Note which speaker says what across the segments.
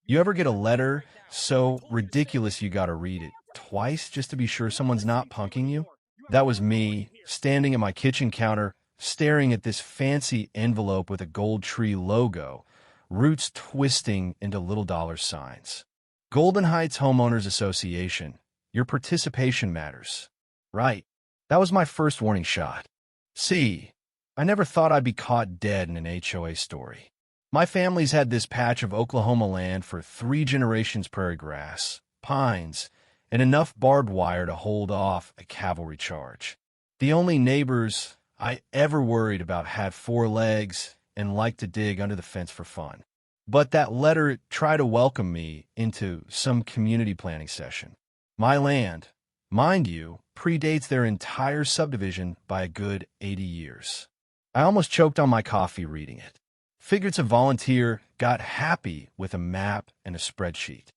Speaker 1: You ever get a letter so ridiculous you gotta read it twice just to be sure someone's not punking you? That was me, standing at my kitchen counter, staring at this fancy envelope with a gold tree logo, roots twisting into little dollar signs. Golden Heights Homeowners Association. Your participation matters. Right. That was my first warning shot. See, I never thought I'd be caught dead in an HOA story. My family's had this patch of Oklahoma land for 3 generations: prairie grass, pines, and enough barbed wire to hold off a cavalry charge. The only neighbors I ever worried about had 4 legs and liked to dig under the fence for fun. But that letter tried to welcome me into some community planning session. My land, mind you, predates their entire subdivision by a good 80 years. I almost choked on my coffee reading it. Figured to volunteer, got happy with a map and a spreadsheet.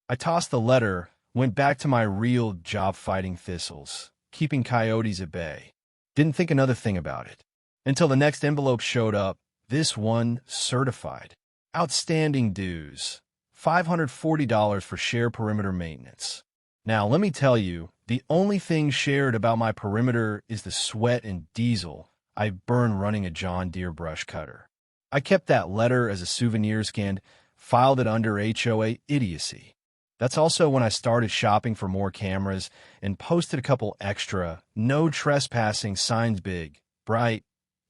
Speaker 1: I tossed the letter, went back to my real job fighting thistles, keeping coyotes at bay. Didn't think another thing about it. Until the next envelope showed up, this one certified. Outstanding dues. $540 for share perimeter maintenance. Now, let me tell you, the only thing shared about my perimeter is the sweat and diesel I burn running a John Deere brush cutter. I kept that letter as a souvenir and filed it under HOA idiocy. That's also when I started shopping for more cameras and posted a couple extra no trespassing signs, big, bright.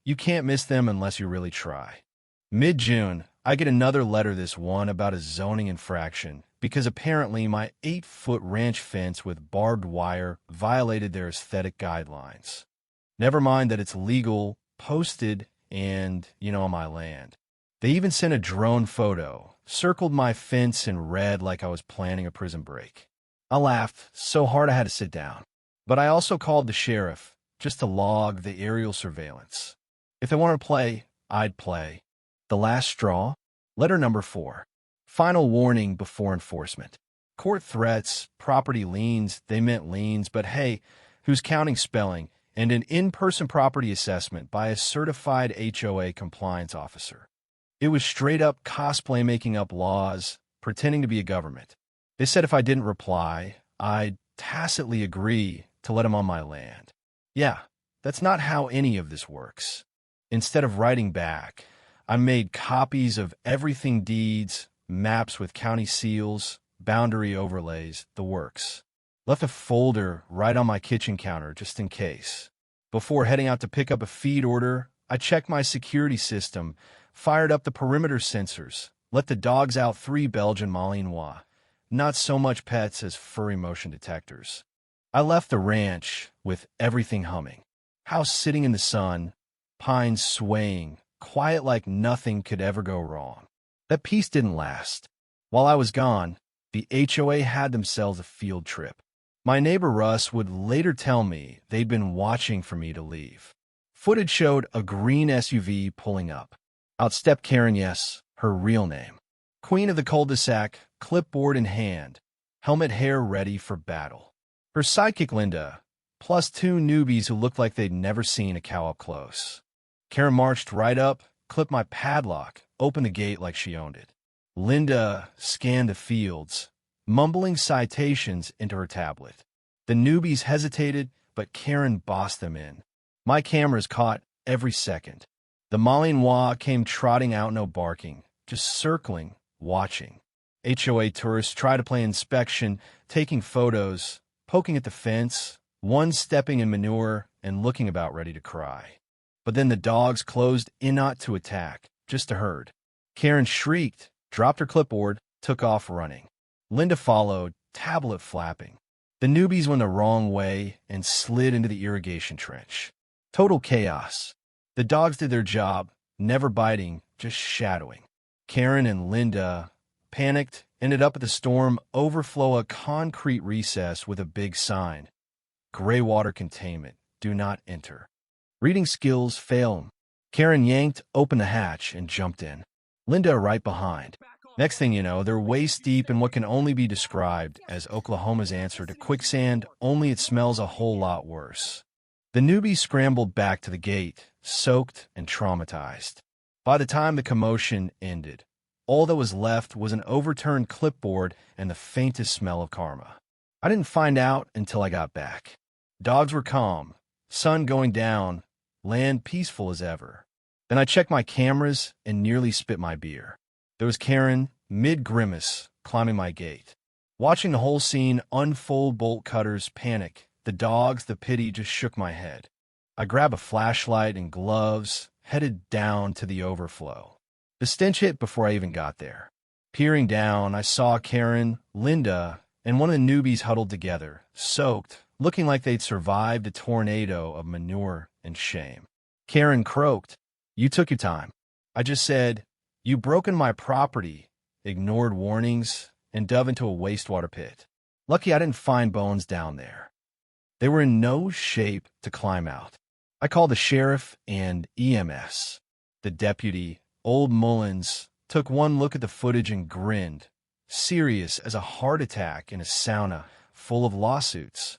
Speaker 1: You can't miss them unless you really try. Mid-June, I get another letter, this one about a zoning infraction, because apparently my 8-foot ranch fence with barbed wire violated their aesthetic guidelines. Never mind that it's legal, posted, and, on my land. They even sent a drone photo, circled my fence in red like I was planning a prison break. I laughed so hard I had to sit down. But I also called the sheriff, just to log the aerial surveillance. If they wanted to play, I'd play. The last straw? Letter number 4. Final warning before enforcement. Court threats, property liens, they meant liens, but hey, who's counting spelling? And an in-person property assessment by a certified HOA compliance officer. It was straight up cosplay, making up laws, pretending to be a government. They said if I didn't reply, I'd tacitly agree to let them on my land. Yeah, that's not how any of this works. Instead of writing back, I made copies of everything: deeds, maps with county seals, boundary overlays, the works. Left a folder right on my kitchen counter just in case. Before heading out to pick up a feed order, I checked my security system, fired up the perimeter sensors, let the dogs out 3 Belgian Malinois, not so much pets as furry motion detectors. I left the ranch with everything humming. House sitting in the sun, pines swaying, quiet like nothing could ever go wrong. That peace didn't last. While I was gone, the HOA had themselves a field trip. My neighbor Russ would later tell me they'd been watching for me to leave. Footage showed a green SUV pulling up. Out stepped Karen, yes, her real name. Queen of the cul-de-sac, clipboard in hand, helmet hair ready for battle. Her sidekick Linda, plus 2 newbies who looked like they'd never seen a cow up close. Karen marched right up, clipped my padlock, opened the gate like she owned it. Linda scanned the fields, mumbling citations into her tablet. The newbies hesitated, but Karen bossed them in. My cameras caught every second. The Malinois came trotting out, no barking, just circling, watching. HOA tourists tried to play inspection, taking photos, poking at the fence, one stepping in manure and looking about ready to cry. But then the dogs closed in, not to attack, just to herd. Karen shrieked, dropped her clipboard, took off running. Linda followed, tablet flapping. The newbies went the wrong way and slid into the irrigation trench. Total chaos. The dogs did their job, never biting, just shadowing. Karen and Linda, panicked, ended up at the storm overflow, a concrete recess with a big sign. Gray water containment, do not enter. Reading skills fail 'em. Karen yanked open the hatch and jumped in. Linda right behind. Next thing you know, they're waist deep in what can only be described as Oklahoma's answer to quicksand, only it smells a whole lot worse. The newbie scrambled back to the gate, soaked and traumatized. By the time the commotion ended, All that was left was an overturned clipboard and the faintest smell of karma. I didn't find out until I got back. Dogs were calm, sun going down, land peaceful as ever. Then I checked my cameras and nearly spit my beer. There was Karen, mid-grimace, climbing my gate. Watching the whole scene unfold, bolt cutters, panic, the dogs, the pity, just shook my head. I grabbed a flashlight and gloves, headed down to the overflow. The stench hit before I even got there. Peering down, I saw Karen, Linda, and one of the newbies huddled together, soaked, looking like they'd survived a tornado of manure and shame. Karen croaked, "You took your time." I just said, "You've broken my property," ignored warnings, and dove into a wastewater pit. Lucky I didn't find bones down there. They were in no shape to climb out. I called the sheriff and EMS. The deputy, Old Mullins, took one look at the footage and grinned, serious as a heart attack in a sauna full of lawsuits.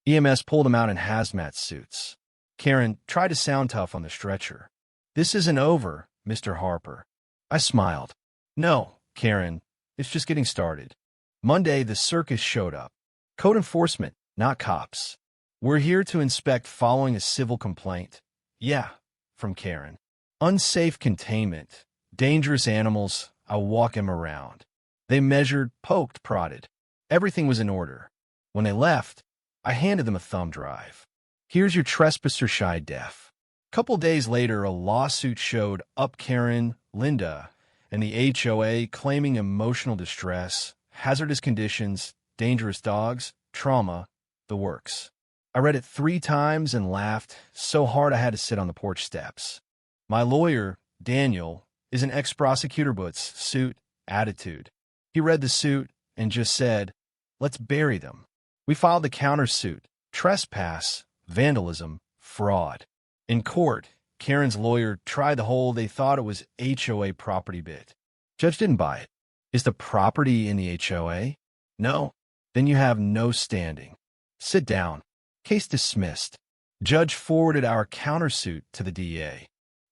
Speaker 1: EMS pulled him out in hazmat suits. Karen tried to sound tough on the stretcher. "This isn't over, Mr. Harper." I smiled. "No, Karen, it's just getting started." Monday, the circus showed up. Code enforcement, not cops. "We're here to inspect following a civil complaint." "Yeah," from Karen. "Unsafe containment. Dangerous animals. I'll walk him around." They measured, poked, prodded. Everything was in order. When they left, I handed them a thumb drive. "Here's your trespasser shy def." Couple days later, a lawsuit showed up. Karen, Linda, and the HOA claiming emotional distress, hazardous conditions, dangerous dogs, trauma, the works. I read it 3 times and laughed so hard I had to sit on the porch steps. My lawyer, Daniel, is an ex-prosecutor, but suit, attitude. He read the suit and just said, "Let's bury them." We filed the countersuit, trespass, vandalism, fraud. In court, Karen's lawyer tried the whole they thought it was HOA property bit. Judge didn't buy it. Is the property in the HOA? No. Then you have no standing. Sit down. Case dismissed. Judge forwarded our countersuit to the DA.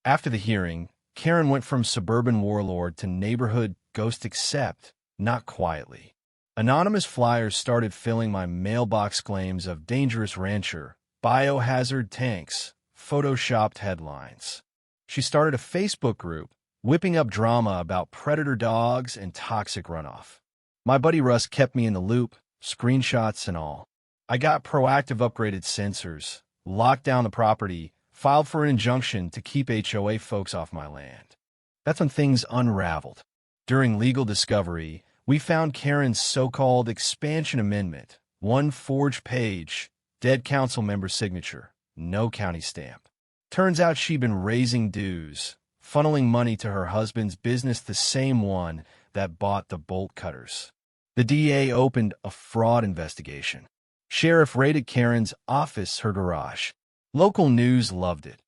Speaker 1: After the hearing, Karen went from suburban warlord to neighborhood ghost, except not quietly. Anonymous flyers started filling my mailbox, claims of dangerous rancher, biohazard tanks, photoshopped headlines. She started a Facebook group, whipping up drama about predator dogs and toxic runoff. My buddy Russ kept me in the loop, screenshots and all. I got proactive upgraded sensors, locked down the property, filed for an injunction to keep HOA folks off my land. That's when things unraveled. During legal discovery, we found Karen's so-called expansion amendment, one forged page, dead council member signature, no county stamp. Turns out she'd been raising dues, funneling money to her husband's business, the same one that bought the bolt cutters. The DA opened a fraud investigation. Sheriff raided Karen's office, her garage. Local news loved it.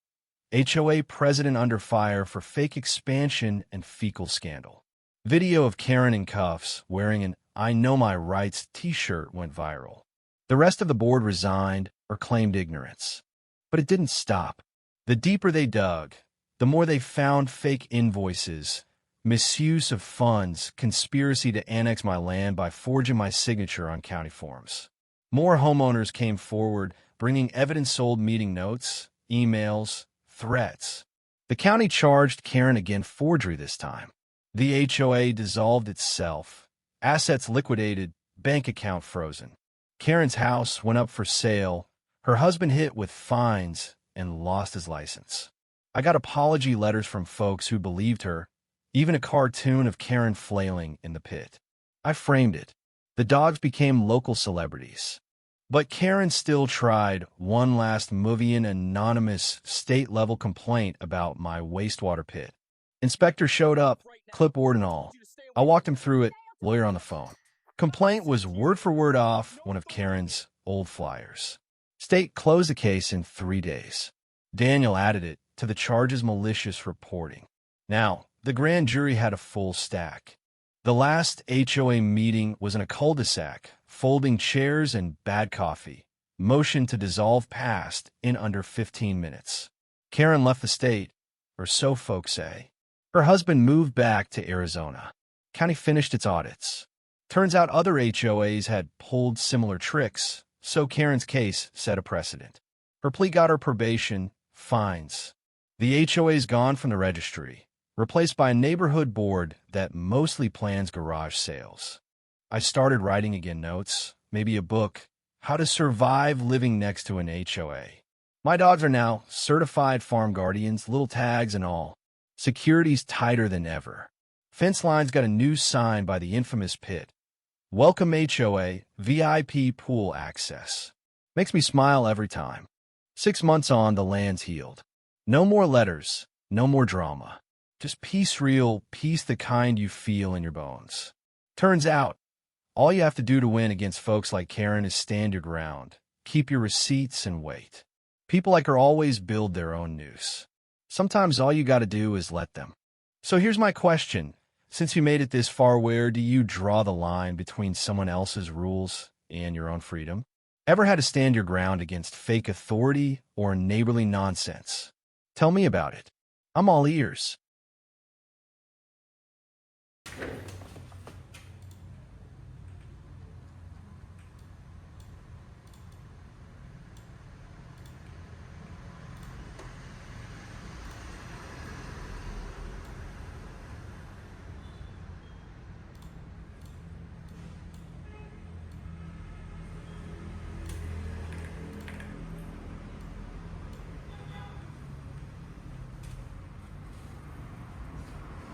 Speaker 1: HOA president under fire for fake expansion and fecal scandal. Video of Karen in cuffs, wearing an "I Know My Rights" t-shirt went viral. The rest of the board resigned or claimed ignorance. But it didn't stop. The deeper they dug, the more they found fake invoices, misuse of funds, conspiracy to annex my land by forging my signature on county forms. More homeowners came forward, bringing evidence, old meeting notes, emails, threats. The county charged Karen again, forgery this time. The HOA dissolved itself, assets liquidated, bank account frozen. Karen's house went up for sale, her husband hit with fines and lost his license. I got apology letters from folks who believed her, even a cartoon of Karen flailing in the pit. I framed it. The dogs became local celebrities. But Karen still tried one last movie, an anonymous state-level complaint about my wastewater pit. Inspector showed up, clipboard and all. I walked him through it, lawyer on the phone. Complaint was word for word off one of Karen's old flyers. State closed the case in 3 days. Daniel added it to the charges, malicious reporting. Now, the grand jury had a full stack. The last HOA meeting was in a cul-de-sac, folding chairs and bad coffee. Motion to dissolve passed in under 15 minutes. Karen left the state, or so folks say. Her husband moved back to Arizona. County finished its audits. Turns out other HOAs had pulled similar tricks, so Karen's case set a precedent. Her plea got her probation, fines. The HOA's gone from the registry, replaced by a neighborhood board that mostly plans garage sales. I started writing again notes, maybe a book, how to survive living next to an HOA. My dogs are now certified farm guardians, little tags and all. Security's tighter than ever. Fence line's got a new sign by the infamous pit. Welcome HOA, VIP pool access. Makes me smile every time. 6 months on, the land's healed. No more letters, no more drama. Just peace real, peace the kind you feel in your bones. Turns out, all you have to do to win against folks like Karen is stand your ground, keep your receipts, and wait. People like her always build their own noose. Sometimes all you gotta do is let them. So here's my question. Since you made it this far, where do you draw the line between someone else's rules and your own freedom? Ever had to stand your ground against fake authority or neighborly nonsense? Tell me about it. I'm all ears.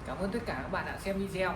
Speaker 2: Cảm ơn tất cả các bạn đã xem video.